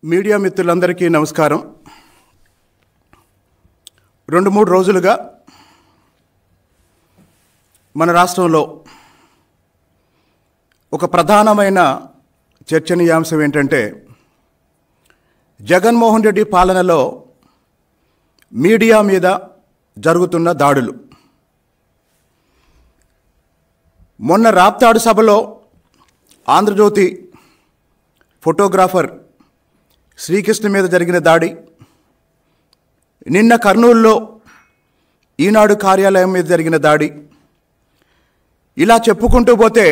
Media మిత్రులందరికీ నమస్కారం. 2-3 రోజులుగా మన రాష్ట్రంలో ఒక ప్రధానమైన చర్చనీయాంశం ఏంటంటే జగన్మోహన్ రెడ్డి పాలనలో మీడియా మీద జరుగుతున్న దాడులు. మొన్న రాప్తాడు సభలో ఆంధ్రజ్యోతి ఫోటోగ్రాఫర్ శ్రీకృష్ణ మీద జరిగిన దాడి, నిన్న కర్నూలులో ఈనాడు కార్యాలయం మీద జరిగిన దాడి, ఇలా చెప్పుకుంటూ పోతే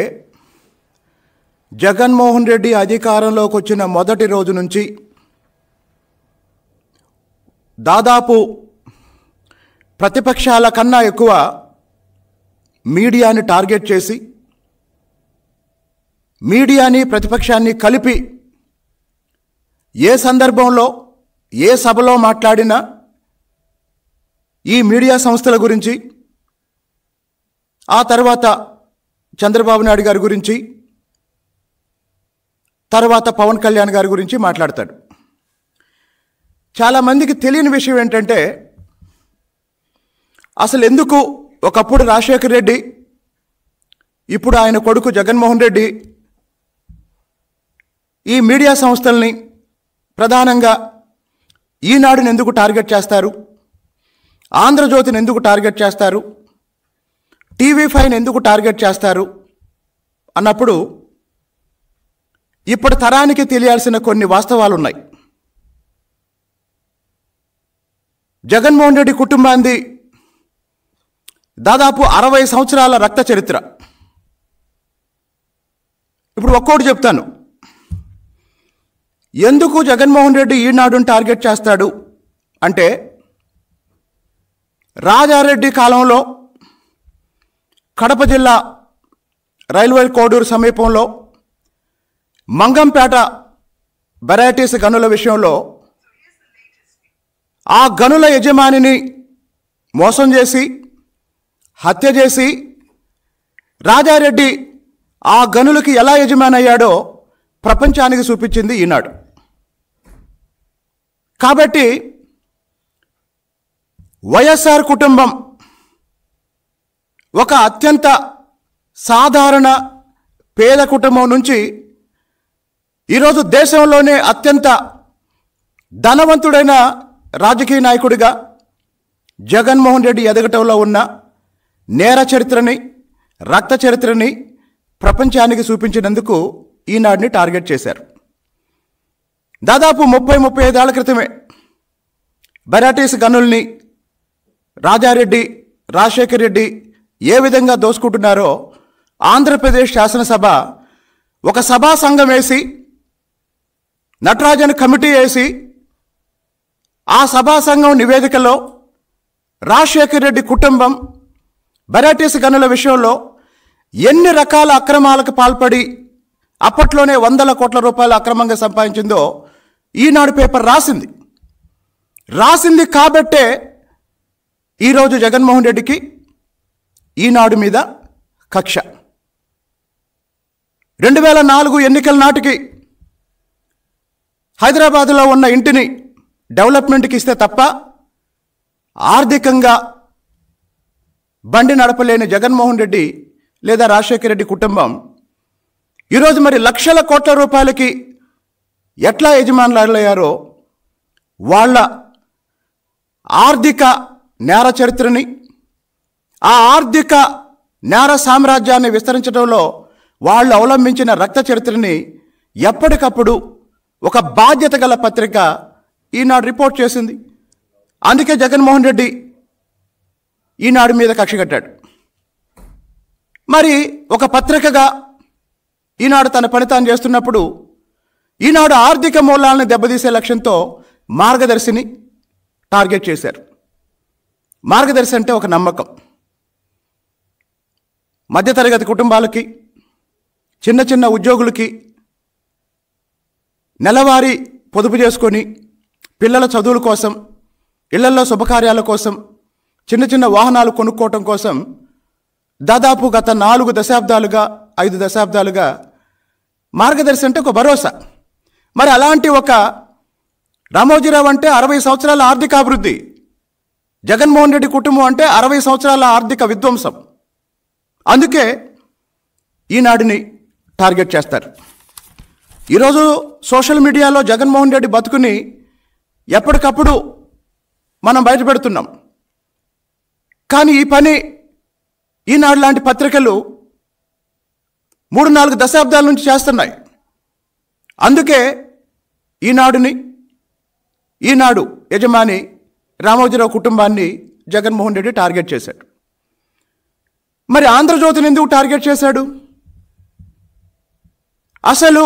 జగన్మోహన్ రెడ్డి అధికారంలోకి వచ్చిన మొదటి రోజు నుంచి దాదాపు ప్రతిపక్షాల కన్నా ఎక్కువ మీడియాని టార్గెట్ చేసి, మీడియాని ప్రతిపక్షాన్ని కలిపి ఏ సందర్భంలో ఏ సభలో మాట్లాడినా ఈ మీడియా సంస్థల గురించి, ఆ తర్వాత చంద్రబాబు నాయుడు గారి గురించి, తర్వాత పవన్ కళ్యాణ్ గారి గురించి మాట్లాడతాడు. చాలామందికి తెలియని విషయం ఏంటంటే అసలు ఎందుకు ఒకప్పుడు రాజశేఖర్ రెడ్డి, ఇప్పుడు ఆయన కొడుకు జగన్మోహన్ రెడ్డి ఈ మీడియా సంస్థల్ని, ప్రధానంగా ఈనాడుని ఎందుకు టార్గెట్ చేస్తారు, ఆంధ్రజ్యోతిని ఎందుకు టార్గెట్ చేస్తారు, TV5ని ఎందుకు టార్గెట్ చేస్తారు అన్నప్పుడు ఇప్పటి తరానికి తెలియాల్సిన కొన్ని వాస్తవాలు ఉన్నాయి. జగన్మోహన్ రెడ్డి కుటుంబాన్ని దాదాపు 60 సంవత్సరాల రక్త చరిత్ర. ఇప్పుడు ఒక్కోటి చెప్తాను. ఎందుకు జగన్మోహన్ రెడ్డి ఈనాడుని టార్గెట్ చేస్తాడు అంటే, రాజారెడ్డి కాలంలో కడప జిల్లా రైల్వే కోడూరు సమీపంలో మంగంపేట వెరైటీస్ గనుల విషయంలో ఆ గనుల యజమానిని మోసం చేసి, హత్య చేసి, రాజారెడ్డి ఆ గనులకి ఎలా యజమాని అయ్యాడో ప్రపంచానికి చూపించింది ఈనాడు. కాబట్టి వైఎస్ఆర్ కుటుంబం ఒక అత్యంత సాధారణ పేద కుటుంబం నుంచి ఈరోజు దేశంలోనే అత్యంత ధనవంతుడైన రాజకీయ నాయకుడిగా జగన్మోహన్ రెడ్డి ఎదగటంలో ఉన్న నేర చరిత్రని, రక్త చరిత్రని ప్రపంచానికి చూపించినందుకు ఈనాడుని టార్గెట్ చేశారు. దాదాపు 30-35 ఏళ్ల క్రితమే వెరైటీస్ గనుల్ని రాజారెడ్డి, రాజశేఖర్ రెడ్డి ఏ విధంగా దోసుకుంటున్నారో ఆంధ్రప్రదేశ్ శాసనసభ ఒక సభా సంఘం వేసి, నటరాజన్ కమిటీ వేసి, ఆ సభా సంఘం నివేదికలో రాజశేఖర్ రెడ్డి కుటుంబం వెరైటీస్ గనుల విషయంలో ఎన్ని రకాల అక్రమాలకు పాల్పడి అప్పట్లోనే 100 కోట్ల రూపాయలు అక్రమంగా సంపాదించిందో ఈనాడు పేపర్ రాసింది కాబట్టే ఈరోజు జగన్మోహన్ రెడ్డికి ఈనాడు మీద కక్ష. 2004 ఎన్నికల నాటికి హైదరాబాదులో ఉన్న ఇంటిని డెవలప్మెంట్కి ఇస్తే తప్ప ఆర్థికంగా బండి నడపలేని జగన్మోహన్ రెడ్డి లేదా రాజశేఖర్ రెడ్డి కుటుంబం ఈరోజు మరి లక్షల కోట్ల రూపాయలకి ఎట్లా యజమానులయ్యారో వాళ్ళ ఆర్థిక నేర చరిత్రని, ఆ ఆర్థిక నేర సామ్రాజ్యాన్ని విస్తరించడంలో వాళ్ళు అవలంబించిన రక్త చరిత్రని ఎప్పటికప్పుడు ఒక బాధ్యత గల పత్రిక ఈనాడు రిపోర్ట్ చేసింది. అందుకే జగన్మోహన్ రెడ్డి ఈనాడు మీద కక్ష కట్టాడు. మరి ఒక పత్రికగా ఈనాడు తన పని తాను చేస్తున్నప్పుడు ఈనాడు ఆర్థిక మూలాలను దెబ్బతీసే లక్ష్యంతో మార్గదర్శిని టార్గెట్ చేశారు. మార్గదర్శి అంటే ఒక నమ్మకం. మధ్యతరగతి కుటుంబాలకి, చిన్న చిన్న ఉద్యోగులకి నెలవారీ పొదుపు చేసుకొని పిల్లల చదువుల కోసం, ఇళ్లలో శుభకార్యాల కోసం, చిన్న చిన్న వాహనాలు కొనుక్కోవటం కోసం దాదాపు గత 4 దశాబ్దాలుగా 5 దశాబ్దాలుగా మార్గదర్శి అంటే ఒక భరోసా. మరి అలాంటి ఒక రామోజీరావు అంటే 60 సంవత్సరాల ఆర్థిక అభివృద్ధి, జగన్మోహన్ రెడ్డి కుటుంబం అంటే 60 సంవత్సరాల ఆర్థిక విధ్వంసం. అందుకే ఈనాడుని టార్గెట్ చేస్తారు. ఈరోజు సోషల్ మీడియాలో జగన్మోహన్ రెడ్డి బతుకుని ఎప్పటికప్పుడు మనం బయటపెడుతున్నాం. కానీ ఈ పని ఈనాడు లాంటి పత్రికలు 3-4 దశాబ్దాల నుంచి చేస్తున్నాయి. అందుకే ఈనాడు యజమాని రామోజీరావు కుటుంబాన్ని జగన్మోహన్ రెడ్డి టార్గెట్ చేశాడు. మరి ఆంధ్రజ్యోతిని ఎందుకు టార్గెట్ చేశాడు? అసలు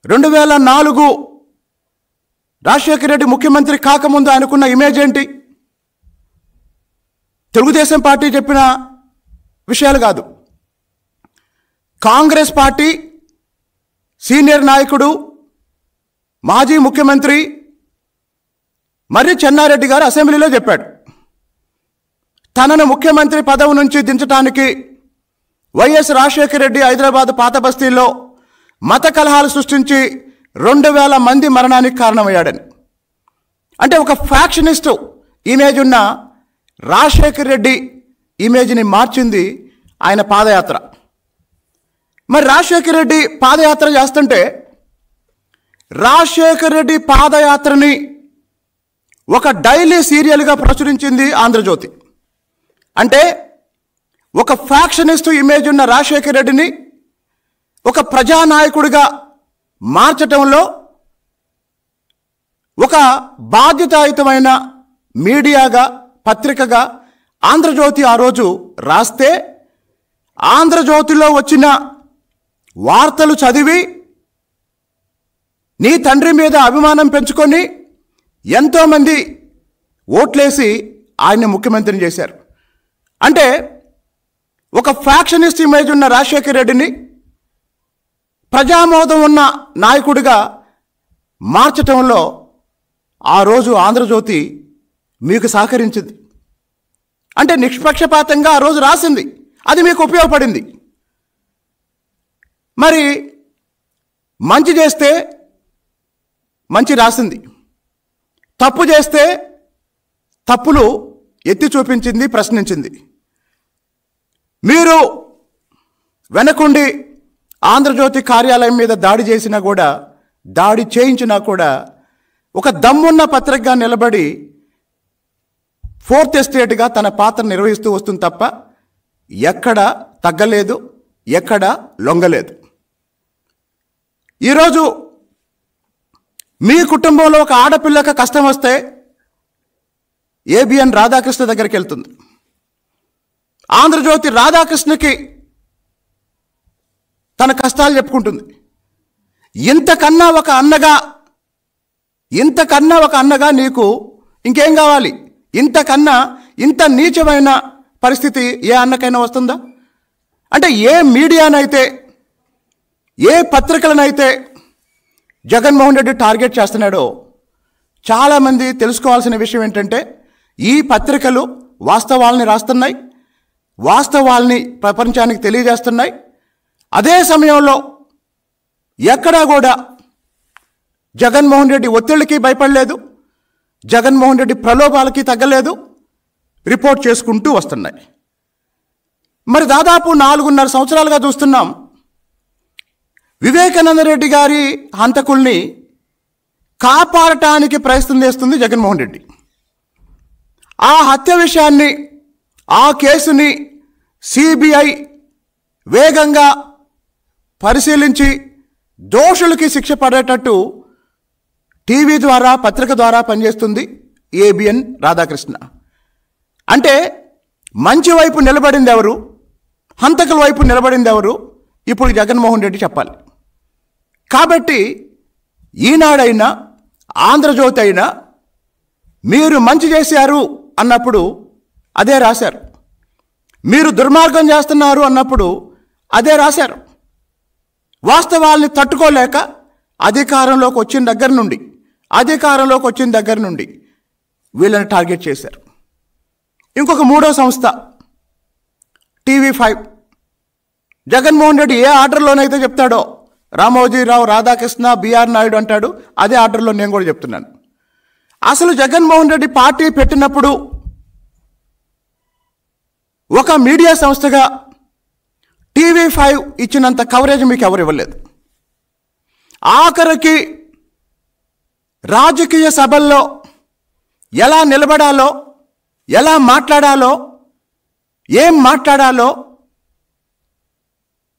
2004 రాజశేఖర రెడ్డి ముఖ్యమంత్రి కాకముందు ఆయనకున్న ఇమేజ్ ఏంటి? తెలుగుదేశం పార్టీ చెప్పిన విషయాలు కాదు. కాంగ్రెస్ పార్టీ సీనియర్ నాయకుడు, మాజీ ముఖ్యమంత్రి మర్రి చెన్నారెడ్డి గారు అసెంబ్లీలో చెప్పాడు, తనను ముఖ్యమంత్రి పదవి నుంచి దించడానికి వైఎస్ రాజశేఖర రెడ్డి హైదరాబాద్ పాత బస్తీల్లో మత కలహాలు సృష్టించి 2000 మంది మరణానికి కారణమయ్యాడని. అంటే ఒక ఫ్యాక్షనిస్టు ఇమేజ్ ఉన్న రాజశేఖర రెడ్డి ఇమేజ్ని మార్చింది ఆయన పాదయాత్ర. మరి రాజశేఖర రెడ్డి పాదయాత్ర చేస్తుంటే రాజశేఖర రెడ్డి పాదయాత్రని ఒక డైలీ సీరియల్గా ప్రచురించింది ఆంధ్రజ్యోతి. అంటే ఒక ఫ్యాక్షనిస్టు ఇమేజ్ ఉన్న రాజశేఖర రెడ్డిని ఒక ప్రజానాయకుడిగా మార్చటంలో ఒక బాధ్యతాయుతమైన మీడియాగా, పత్రికగా ఆంధ్రజ్యోతి ఆ రోజు రాస్తే, ఆంధ్రజ్యోతిలో వచ్చిన వార్తలు చదివి నీ తండ్రి మీద అభిమానం పెంచుకొని ఎంతోమంది ఓట్లేసి ఆయన్ని ముఖ్యమంత్రిని చేశారు. అంటే ఒక ఫ్యాక్షనిస్ట్ ఇమేజ్ ఉన్న రాజశేఖర రెడ్డిని ప్రజామోదం ఉన్న నాయకుడిగా మార్చటంలో ఆ రోజు ఆంధ్రజ్యోతి మీకు సహకరించింది. అంటే నిష్పక్షపాతంగా ఆ రోజు రాసింది, అది మీకు ఉపయోగపడింది. మరి మంచి చేస్తే మంచి రాసింది, తప్పు చేస్తే తప్పులు ఎత్తి చూపించింది, ప్రశ్నించింది. మీరు వెనకుండి ఆంధ్రజ్యోతి కార్యాలయం మీద దాడి చేసినా కూడా, దాడి చేయించినా కూడా ఒక దమ్మున్న పత్రికగా నిలబడి 4th ఎస్టేట్గా తన పాత్ర నిర్వహిస్తూ వస్తుంది తప్ప ఎక్కడ తగ్గలేదు, ఎక్కడ లొంగలేదు. ఈరోజు మీ కుటుంబంలో ఒక ఆడపిల్లకి కష్టం వస్తే ఏబిఎన్ రాధాకృష్ణ దగ్గరికి వెళ్తుంది. ఆంధ్రజ్యోతి రాధాకృష్ణకి తన కష్టాలు చెప్పుకుంటుంది. ఇంతకన్నా ఒక అన్నగా నీకు ఇంకేం కావాలి? ఇంతకన్నా ఇంత నీచమైన పరిస్థితి ఏ అన్నకైనా వస్తుందా? అంటే ఏ మీడియానైతే, ఏ పత్రికలనైతే జగన్మోహన్ రెడ్డి టార్గెట్ చేస్తున్నాడో, చాలామంది తెలుసుకోవాల్సిన విషయం ఏంటంటే, ఈ పత్రికలు వాస్తవాల్ని రాస్తున్నాయి, వాస్తవాల్ని ప్రపంచానికి తెలియజేస్తున్నాయి. అదే సమయంలో ఎక్కడా కూడా జగన్మోహన్ రెడ్డి ఒత్తిడికి భయపడలేదు, జగన్మోహన్ రెడ్డి ప్రలోభాలకి తగ్గలేదు, రిపోర్ట్ చేసుకుంటూ వస్తున్నాయి. మరి దాదాపు 4.5 సంవత్సరాలుగా చూస్తున్నాం, వివేకానంద రెడ్డి గారి హంతకుల్ని కాపాడటానికి ప్రయత్నం చేస్తుంది జగన్మోహన్ రెడ్డి. ఆ హత్య విషయాన్ని, ఆ కేసుని సిబిఐ వేగంగా పరిశీలించి దోషులకి శిక్ష పడేటట్టు టీవీ ద్వారా, పత్రిక ద్వారా పనిచేస్తుంది ఏబిఎన్ రాధాకృష్ణ. అంటే మంచి వైపు నిలబడింది ఎవరు, హంతకుల వైపు నిలబడింది ఎవరు, ఇప్పుడు జగన్మోహన్ రెడ్డి చెప్పాలి. కాబట్టి ఈనాడైనా, ఆంధ్రజ్యోతి అయినా మీరు మంచి చేశారు అన్నప్పుడు అదే రాశారు, మీరు దుర్మార్గం చేస్తున్నారు అన్నప్పుడు అదే రాశారు. వాస్తవాల్ని తట్టుకోలేక అధికారంలోకి వచ్చిన దగ్గర నుండి వీళ్ళని టార్గెట్ చేశారు. ఇంకొక 3వ సంస్థ TV5, జగన్మోహన్ రెడ్డి ఏ ఆర్డర్లోనైతే చెప్తాడో రామోజీరావు, రాధాకృష్ణ, బిఆర్ నాయుడు అంటాడు. అదే ఆర్డర్లో నేను కూడా చెప్తున్నాను. అసలు జగన్మోహన్ రెడ్డి పార్టీ పెట్టినప్పుడు ఒక మీడియా సంస్థగా TV5 ఇచ్చినంత కవరేజ్ మీకు ఎవరు ఇవ్వలేదు. ఆఖరికి రాజకీయ సభల్లో ఎలా నిలబడాలో, ఎలా మాట్లాడాలో, ఏం మాట్లాడాలో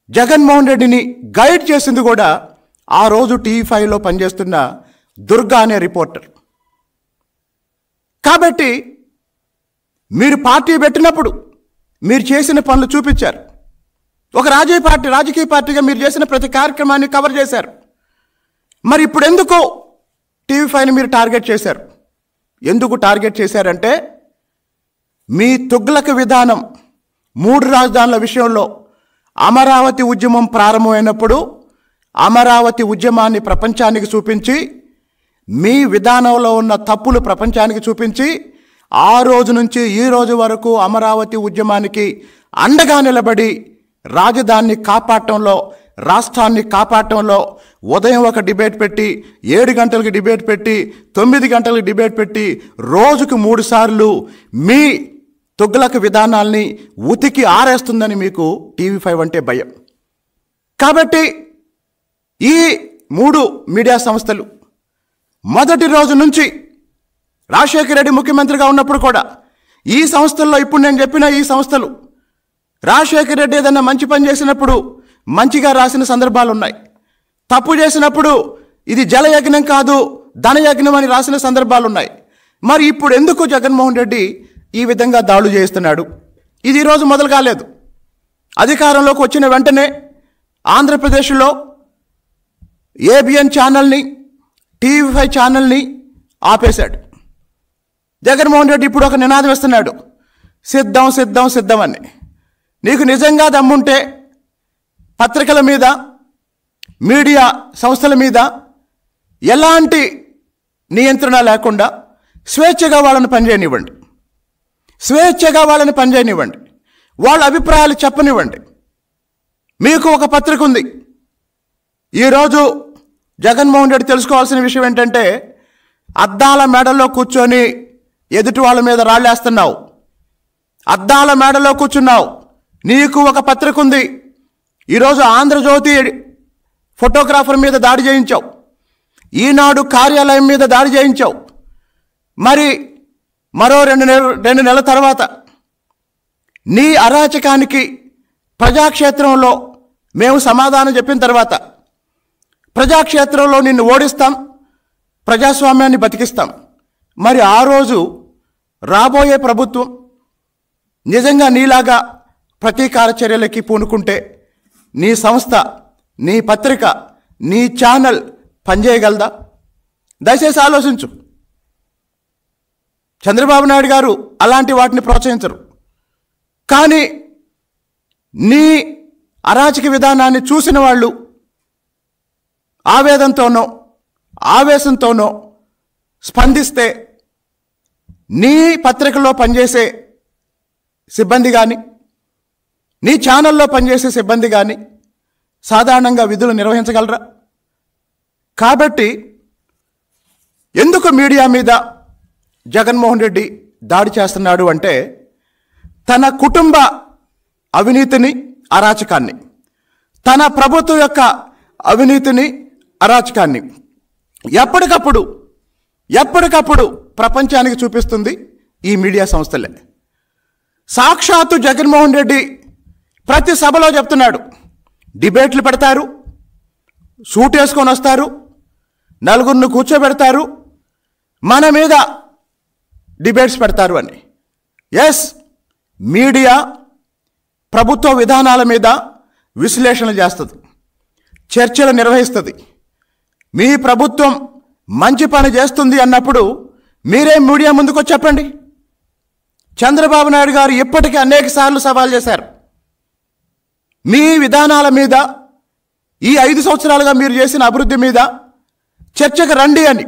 జగన్మోహన్ రెడ్డిని గైడ్ చేసింది కూడా ఆ రోజు TV5లో పనిచేస్తున్న దుర్గా అనే రిపోర్టర్. కాబట్టి మీరు పార్టీ పెట్టినప్పుడు మీరు చేసిన పనులు చూపించారు. ఒక రాజకీయ పార్టీగా మీరు చేసిన ప్రతి కార్యక్రమాన్ని కవర్ చేశారు. మరి ఇప్పుడు ఎందుకు TV5ని మీరు టార్గెట్ చేశారు? ఎందుకు టార్గెట్ చేశారంటే మీ తుగ్లక్ విధానం, 3 రాజధానుల విషయంలో అమరావతి ఉద్యమం ప్రారంభమైనప్పుడు అమరావతి ఉద్యమాన్ని ప్రపంచానికి చూపించి, మీ విధానంలో ఉన్న తప్పులు ప్రపంచానికి చూపించి, ఆ రోజు నుంచి ఈ రోజు వరకు అమరావతి ఉద్యమానికి అండగా నిలబడి రాజధానిని కాపాడటంలో, రాష్ట్రాన్ని కాపాడటంలో ఉదయం ఒక డిబేట్ పెట్టి, 7 గంటలకి డిబేట్ పెట్టి, 9 గంటలకి డిబేట్ పెట్టి, రోజుకు 3 సార్లు మీ తుగ్లక్ విధానాల్ని ఉతికి ఆరేస్తుందని మీకు TV5 అంటే భయం. కాబట్టి ఈ 3 మీడియా సంస్థలు మొదటి రోజు నుంచి రాజశేఖర రెడ్డి ముఖ్యమంత్రిగా ఉన్నప్పుడు కూడా ఈ సంస్థల్లో, ఇప్పుడు నేను చెప్పిన ఈ సంస్థలు రాజశేఖర రెడ్డి ఏదైనా మంచి పని చేసినప్పుడు మంచిగా రాసిన సందర్భాలు ఉన్నాయి. తప్పు చేసినప్పుడు ఇది జలయజ్ఞం కాదు ధనయజ్ఞం అని రాసిన సందర్భాలు ఉన్నాయి. మరి ఇప్పుడు ఎందుకు జగన్మోహన్ రెడ్డి ఈ విధంగా దాడులు చేస్తున్నాడు? ఇది ఈరోజు మొదలు కాలేదు. అధికారంలోకి వచ్చిన వెంటనే ఆంధ్రప్రదేశ్లో ABN ఛానల్ని, TV5 ఛానల్ని ఆపేశాడు. జగన్మోహన్ రెడ్డి ఇప్పుడు ఒక నినాదం ఇస్తున్నాడు, సిద్ధం సిద్ధం సిద్ధం అని. నీకు నిజంగా దమ్ముంటే పత్రికల మీద, మీడియా సంస్థల మీద ఎలాంటి నియంత్రణ లేకుండా స్వేచ్ఛగా వాళ్ళని పనిచేయనివ్వండి, స్వేచ్ఛగా వాళ్ళని పనిచేయనివ్వండి, వాళ్ళ అభిప్రాయాలు చెప్పనివ్వండి. మీకు ఒక పత్రిక ఉంది. ఈరోజు జగన్మోహన్ రెడ్డి తెలుసుకోవాల్సిన విషయం ఏంటంటే, అద్దాల మేడల్లో కూర్చొని ఎదుటి వాళ్ళ మీద రాళ్ళేస్తున్నావు, అద్దాల మేడలో కూర్చున్నావు. నీకు ఒక పత్రిక ఉంది. ఈరోజు ఆంధ్రజ్యోతి ఫోటోగ్రాఫర్ మీద దాడి చేయించావు, ఈనాడు కార్యాలయం మీద దాడి చేయించావు. మరి మరో 2 నెలల తర్వాత నీ అరాచకానికి ప్రజాక్షేత్రంలో మేము సమాధానం చెప్పిన తర్వాత ప్రజాక్షేత్రంలో నిన్ను ఓడిస్తాం, ప్రజాస్వామ్యాన్ని బతికిస్తాం. మరి ఆ రోజు రాబోయే ప్రభుత్వం నిజంగా నీలాగా ప్రతీకార చర్యలకి పూనుకుంటే నీ సంస్థ, నీ పత్రిక, నీ ఛానల్ పనిచేయగలదా? దయచేసి ఆలోచించు. చంద్రబాబు నాయుడు గారు అలాంటి వాటిని ప్రోత్సహించరు. కానీ నీ అరాచక విధానాన్ని చూసిన వాళ్ళు ఆవేదనతోనో ఆవేశంతోనో స్పందిస్తే నీ పత్రికలో పనిచేసే సిబ్బంది కానీ, నీ ఛానల్లో పనిచేసే సిబ్బంది కానీ సాధారణంగా విధులు నిర్వహించగలరా? కాబట్టి ఎందుకు మీడియా మీద జగన్మోహన్ రెడ్డి దాడి చేస్తున్నాడు అంటే, తన కుటుంబ అవినీతిని, అరాచకాన్ని, తన ప్రభుత్వం యొక్క అవినీతిని, అరాచకాన్ని ఎప్పటికప్పుడు ప్రపంచానికి చూపిస్తుంది ఈ మీడియా సంస్థలే. సాక్షాత్తు జగన్మోహన్ రెడ్డి ప్రతి సభలో చెప్తున్నాడు, డిబేట్లు పెడతారు, సూట్ వేసుకొని వస్తారు, నలుగురిని కూర్చోబెడతారు, మన మీద డిబేట్స్ పెడతారు అని. ఎస్, మీడియా ప్రభుత్వ విధానాల మీద విశ్లేషణ చేస్తుంది, చర్చలు నిర్వహిస్తుంది. మీ ప్రభుత్వం మంచి పని చేస్తుంది అన్నప్పుడు మీరే మీడియా ముందుకు చెప్పండి. చంద్రబాబు నాయుడు గారు ఇప్పటికీ అనేక సార్లు సవాల్ చేశారు, మీ విధానాల మీద, ఈ 5 సంవత్సరాలుగా మీరు చేసిన అభివృద్ధి మీద చర్చకు రండి అని.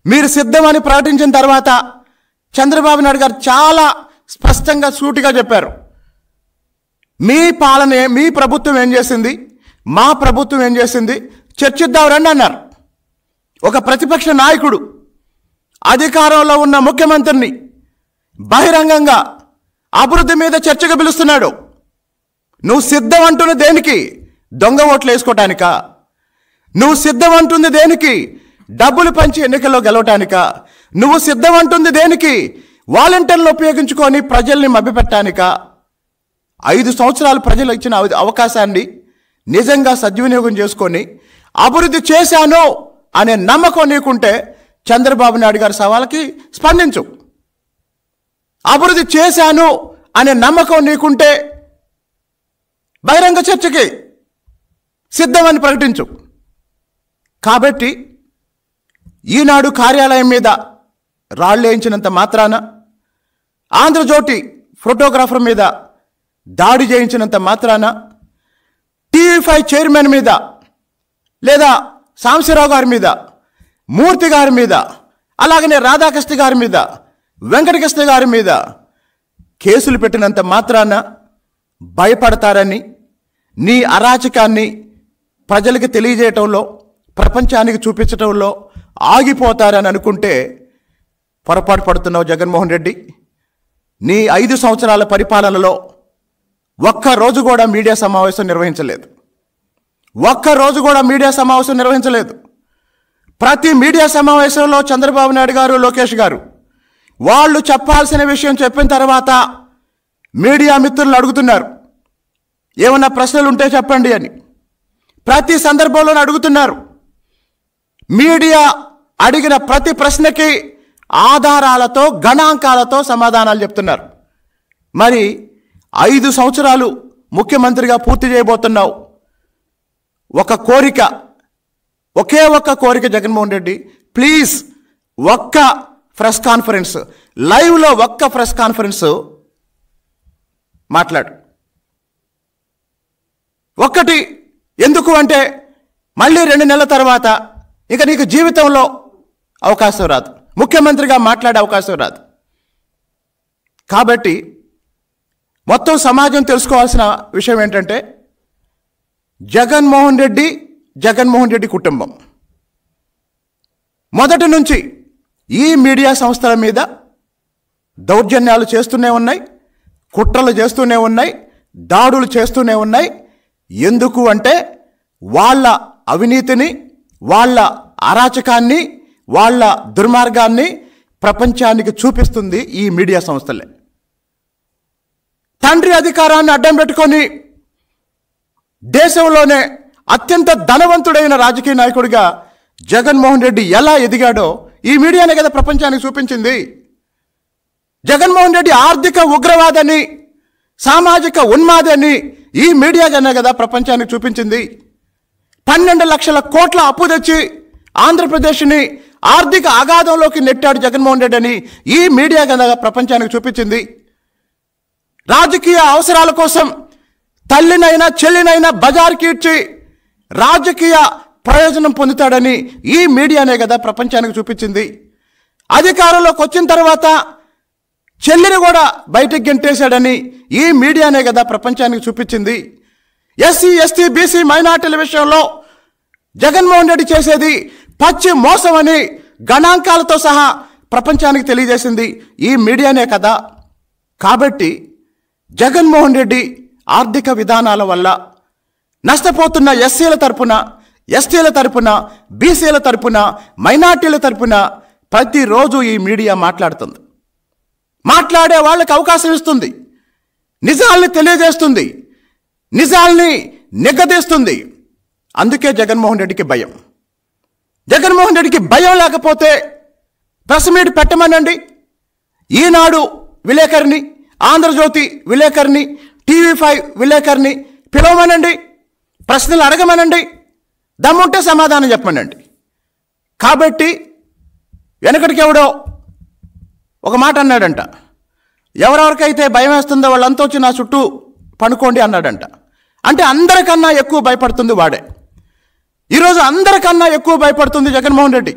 మీరు సిద్ధమని ప్రకటించిన తర్వాత చంద్రబాబు నాయుడు గారు చాలా స్పష్టంగా, సూటిగా చెప్పారు, మీ పాలనే, మీ ప్రభుత్వం ఏం చేసింది, మా ప్రభుత్వం ఏం చేసింది, చర్చిద్దాం రండి అన్నారు. ఒక ప్రతిపక్ష నాయకుడు అధికారంలో ఉన్న ముఖ్యమంత్రిని బహిరంగంగా అభివృద్ధి మీద చర్చకు పిలుస్తున్నాడు. నువ్వు సిద్ధం అంటున్న దేనికి? దొంగ ఓట్లు వేసుకోవటానికా? నువ్వు సిద్ధం అంటుంది దేనికి? డబ్బులు పంచి ఎన్నికల్లో గెలవటానికా? నువ్వు సిద్ధం అంటుంది దేనికి? వాలంటీర్లు ఉపయోగించుకొని ప్రజల్ని మభ్యపెట్టానికా? 5 సంవత్సరాలు ప్రజలు ఇచ్చిన అవకాశాన్ని నిజంగా సద్వినియోగం చేసుకొని అభివృద్ధి చేశాను అనే నమ్మకం నీకుంటే చంద్రబాబు నాయుడు గారి సవాళ్ళకి స్పందించు. అభివృద్ధి చేశాను అనే నమ్మకం నీకుంటే బహిరంగ చర్చకి సిద్ధమని ప్రకటించు. కాబట్టి ఈనాడు కార్యాలయం మీద రాళ్ళేయించినంత మాత్రాన, ఆంధ్రజ్యోతి ఫోటోగ్రాఫర్ మీద దాడి చేయించినంత మాత్రాన, టీవీ5 చైర్మన్ మీద లేదా సాంబశివరావు గారి మీద, మూర్తి గారి మీద, అలాగనే రాధాకృష్ణ గారి మీద, వెంకటకృష్ణ గారి మీద కేసులు పెట్టినంత మాత్రాన భయపడతారని, నీ అరాచకాన్ని ప్రజలకు తెలియజేయటంలో, ప్రపంచానికి చూపించటంలో ఆగిపోతారని అనుకుంటే పొరపాటు పడుతున్నావు జగన్మోహన్ రెడ్డి. నీ 5 సంవత్సరాల పరిపాలనలో ఒక్కరోజు కూడా మీడియా సమావేశం నిర్వహించలేదు. ఒక్కరోజు కూడా మీడియా సమావేశం నిర్వహించలేదు. ప్రతి మీడియా సమావేశంలో చంద్రబాబు నాయుడు గారు, లోకేష్ గారు వాళ్ళు చెప్పాల్సిన విషయం చెప్పిన తర్వాత మీడియా మిత్రులను అడుగుతున్నారు, ఏమన్నా ప్రశ్నలు ఉంటే చెప్పండి అని. ప్రతి సందర్భంలోనే అడుగుతున్నారు. మీడియా అడిగిన ప్రతి ప్రశ్నకి ఆధారాలతో, గణాంకాలతో సమాధానాలు చెప్తున్నారు. మరి 5 సంవత్సరాలు ముఖ్యమంత్రిగా పూర్తి చేయబోతున్నావు. ఒక కోరిక, ఒకే ఒక్క కోరిక జగన్మోహన్ రెడ్డి, ప్లీజ్ ఒక్క ప్రెస్ కాన్ఫరెన్స్, లైవ్లో ఒక్క ప్రెస్ కాన్ఫరెన్స్ మాట్లాడు. ఒక్కటి. ఎందుకు అంటే మళ్ళీ 2 నెలల తర్వాత ఇక నీకు జీవితంలో అవకాశం రాదు, ముఖ్యమంత్రిగా మాట్లాడే అవకాశం రాదు. కాబట్టి మొత్తం సమాజం తెలుసుకోవాల్సిన విషయం ఏంటంటే జగన్మోహన్ రెడ్డి కుటుంబం మొదటి నుంచి ఈ మీడియా సంస్థల మీద దౌర్జన్యాలు చేస్తూనే ఉన్నాయి, కుట్రలు చేస్తూనే ఉన్నాయి, దాడులు చేస్తూనే ఉన్నాయి. ఎందుకు అంటే వాళ్ళ అవినీతిని, వాళ్ళ అరాచకాన్ని, వాళ్ళ దుర్మార్గాన్ని ప్రపంచానికి చూపిస్తుంది ఈ మీడియా సంస్థలే. తండ్రి అధికారాన్ని అడ్డం పెట్టుకొని దేశంలోనే అత్యంత ధనవంతుడైన రాజకీయ నాయకుడిగా జగన్మోహన్ రెడ్డి ఎలా ఎదిగాడో ఈ మీడియానే కదా ప్రపంచానికి చూపించింది. జగన్మోహన్ రెడ్డి ఆర్థిక ఉగ్రవాదని, సామాజిక ఉన్మాదని ఈ మీడియాగానే కదా ప్రపంచానికి చూపించింది. 12 లక్షల కోట్ల అప్పు తెచ్చి ఆంధ్రప్రదేశ్ని ఆర్థిక అగాధంలోకి నెట్టాడు జగన్మోహన్ రెడ్డి అని ఈ మీడియా కదా ప్రపంచానికి చూపించింది. రాజకీయ అవసరాల కోసం తల్లినైనా చెల్లినైనా బజార్కి ఇచ్చి రాజకీయ ప్రయోజనం పొందుతాడని ఈ మీడియానే కదా ప్రపంచానికి చూపించింది. అధికారంలోకి వచ్చిన తర్వాత చెల్లిని కూడా బయటకు గెంటేశాడని ఈ మీడియానే కదా ప్రపంచానికి చూపించింది. ఎస్సీ, ఎస్టీ, బీసీ, మైనార్టీల విషయంలో జగన్మోహన్ రెడ్డి చేసేది పచ్చి మోసం అని గణాంకాలతో సహా ప్రపంచానికి తెలియజేసింది ఈ మీడియానే కదా. కాబట్టి జగన్మోహన్ రెడ్డి ఆర్థిక విధానాల వల్ల నష్టపోతున్న ఎస్సీల తరపున, ఎస్టీల తరపున, బీసీల తరపున, మైనార్టీల తరపున ప్రతిరోజు ఈ మీడియా మాట్లాడుతుంది. మాట్లాడే వాళ్ళకి అవకాశం ఇస్తుంది, నిజాల్ని తెలియజేస్తుంది, నిజాల్ని నిగ్గదీస్తుంది. అందుకే జగన్మోహన్ రెడ్డికి భయం. జగన్మోహన్ రెడ్డికి భయం లేకపోతే ప్రెస్ మీట్ పెట్టమనండి. ఈనాడు విలేకరిని, ఆంధ్రజ్యోతి విలేకరిని, టీవీ5 విలేకరిని పిలవమనండి, ప్రశ్నలు అడగమనండి, దమ్ముంటే సమాధానం చెప్పమనండి. కాబట్టి వెనకటికి ఎవడో ఒక మాట అన్నాడంట, ఎవరెవరికైతే భయం వేస్తుందో వాళ్ళంతా వచ్చి నా చుట్టూ పనుకోండి అన్నాడంట. అంటే అందరికన్నా ఎక్కువ భయపడుతుంది వాడే. ఈరోజు అందరికన్నా ఎక్కువ భయపడుతుంది జగన్మోహన్ రెడ్డి.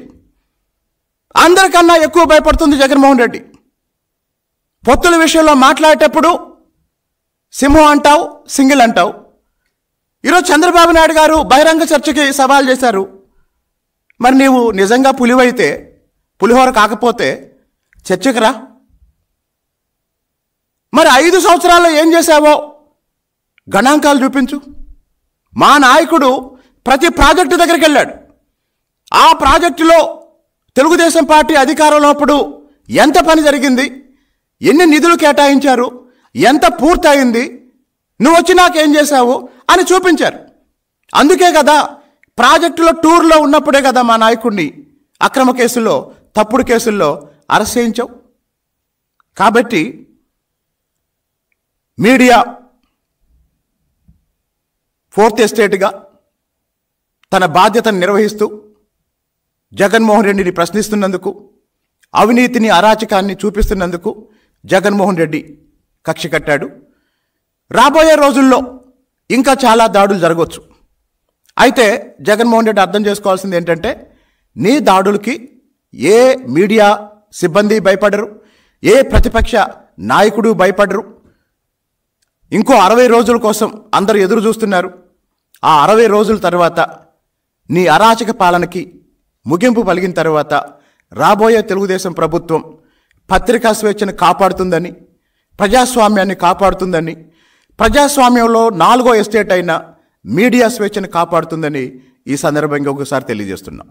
అందరికన్నా ఎక్కువ భయపడుతుంది జగన్మోహన్ రెడ్డి. పొత్తుల విషయంలో మాట్లాడేటప్పుడు సింహం అంటావు, సింగిల్ అంటావు. ఈరోజు చంద్రబాబు నాయుడు గారు బహిరంగ చర్చకి సవాల్ చేశారు. మరి నీవు నిజంగా పులివైతే, పులిహోర కాకపోతే చర్చకు రా. మరి 5 సంవత్సరాల్లో ఏం చేశావో గణాంకాలు చూపించు. మా నాయకుడు ప్రతి ప్రాజెక్టు దగ్గరికి వెళ్ళాడు. ఆ ప్రాజెక్టులో తెలుగుదేశం పార్టీ అధికారంలో ఉన్నప్పుడు ఎంత పని జరిగింది, ఎన్ని నిధులు కేటాయించారు, ఎంత పూర్తయింది, నువ్వు వచ్చి నాకేం చేశావు అని చూపించారు. అందుకే కదా ప్రాజెక్టులో టూర్లో ఉన్నప్పుడే కదా మా నాయకుడిని అక్రమ కేసుల్లో, తప్పుడు కేసుల్లో అరెస్ట్ చేయించావు. కాబట్టి మీడియా ఫోర్త్ ఎస్టేట్గా తన బాధ్యతను నిర్వహిస్తూ జగన్మోహన్ రెడ్డిని ప్రశ్నిస్తున్నందుకు, అవినీతిని, అరాచకాన్ని చూపిస్తున్నందుకు జగన్మోహన్ రెడ్డి కక్ష కట్టాడు. రాబోయే రోజుల్లో ఇంకా చాలా దాడులు జరగవచ్చు. అయితే జగన్మోహన్ రెడ్డి అర్థం చేసుకోవాల్సింది ఏంటంటే, నీ దాడులకి ఏ మీడియా సిబ్బంది భయపడరు, ఏ ప్రతిపక్ష నాయకుడు భయపడరు. ఇంకో 60 రోజుల కోసం అందరూ ఎదురు చూస్తున్నారు. ఆ 60 రోజుల తర్వాత నీ అరాచక పాలనకి ముగింపు పలిగిన తర్వాత రాబోయే తెలుగుదేశం ప్రభుత్వం పత్రికా స్వేచ్ఛను కాపాడుతుందని, ప్రజాస్వామ్యాన్ని కాపాడుతుందని, ప్రజాస్వామ్యంలో 4వ ఎస్టేట్ అయిన మీడియా స్వేచ్ఛను కాపాడుతుందని ఈ సందర్భంగా ఒకసారి తెలియజేస్తున్నాం.